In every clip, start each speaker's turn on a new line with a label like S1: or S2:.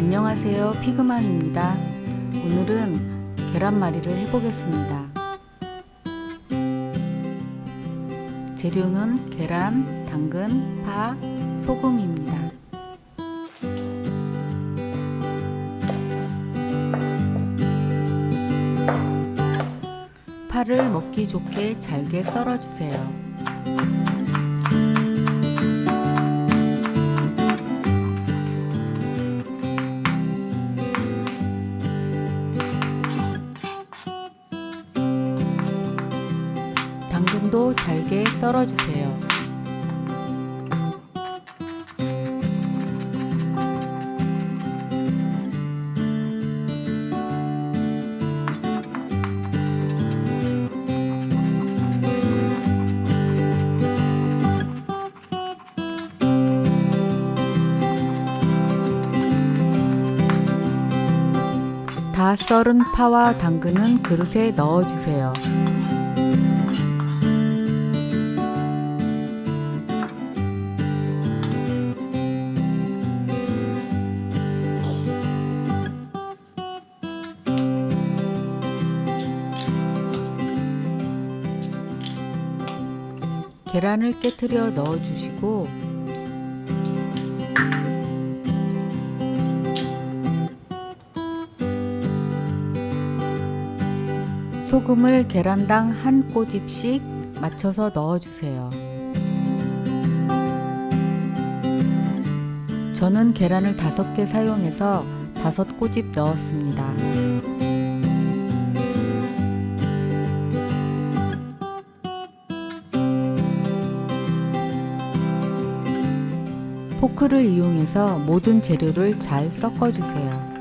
S1: 안녕하세요, 피그맘입니다. 오늘은 계란말이를 해보겠습니다. 재료는 계란, 당근, 파, 소금입니다. 파를 먹기 좋게 잘게 썰어주세요. 당근도 잘게 썰어주세요. 다 썰은 파와 당근은 그릇에 넣어주세요. 계란을 깨트려 넣어주시고 소금을 계란당 한 꼬집씩 맞춰서 넣어주세요. 저는 계란을 5개 사용해서 5꼬집 넣었습니다. 포크를 이용해서 모든 재료를 잘 섞어주세요.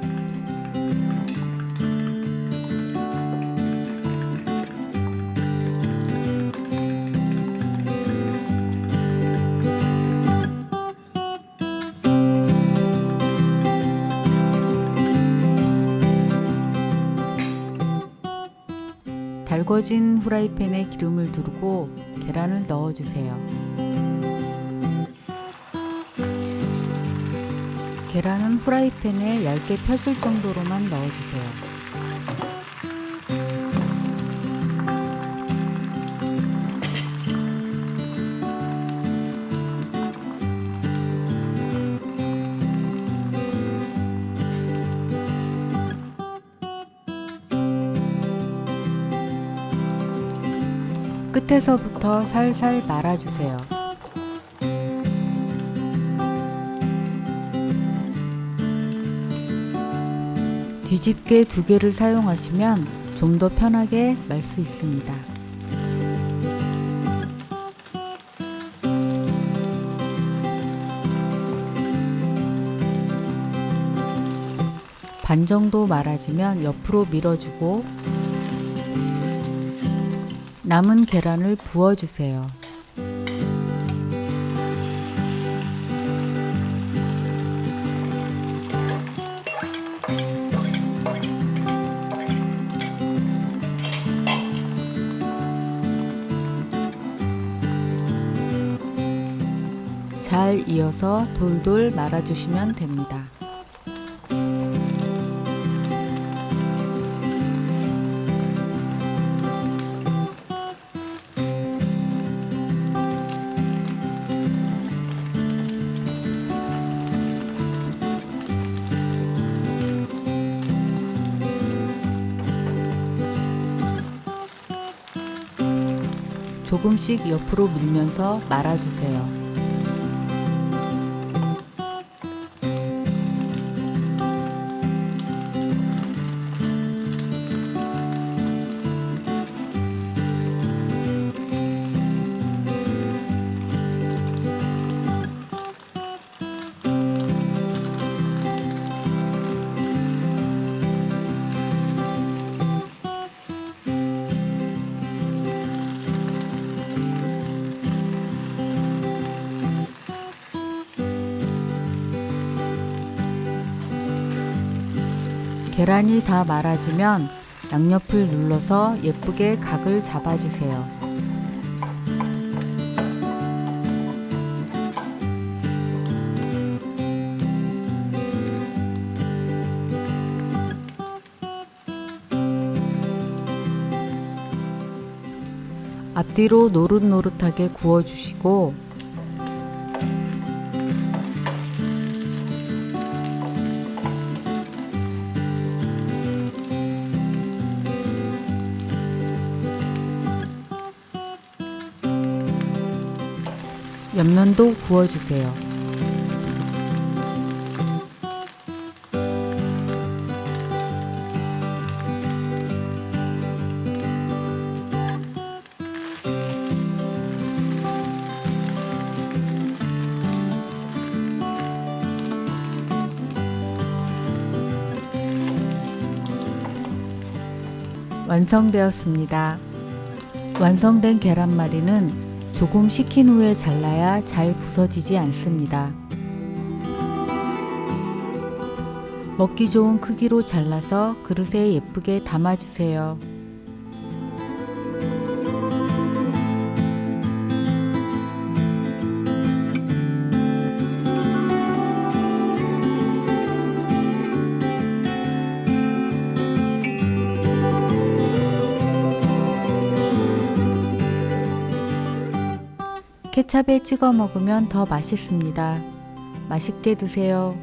S1: 달궈진 후라이팬에 기름을 두르고 계란을 넣어주세요. 계란은 후라이팬에 얇게 펴질 정도로만 넣어주세요. 끝에서부터 살살 말아주세요. 뒤집개 2개를 사용하시면 좀 더 편하게 말 수 있습니다. 반 정도 말아지면 옆으로 밀어주고 남은 계란을 부어주세요. 잘 이어서 돌돌 말아주시면 됩니다. 조금씩 옆으로 밀면서 말아주세요. 계란이 다 말아지면 양옆을 눌러서 예쁘게 각을 잡아주세요. 앞뒤로 노릇노릇하게 구워주시고 옆면도 구워주세요. 완성되었습니다. 완성된 계란말이는 조금 식힌 후에 잘라야 잘 부서지지 않습니다. 먹기 좋은 크기로 잘라서 그릇에 예쁘게 담아주세요. 케찹에 찍어 먹으면 더 맛있습니다. 맛있게 드세요.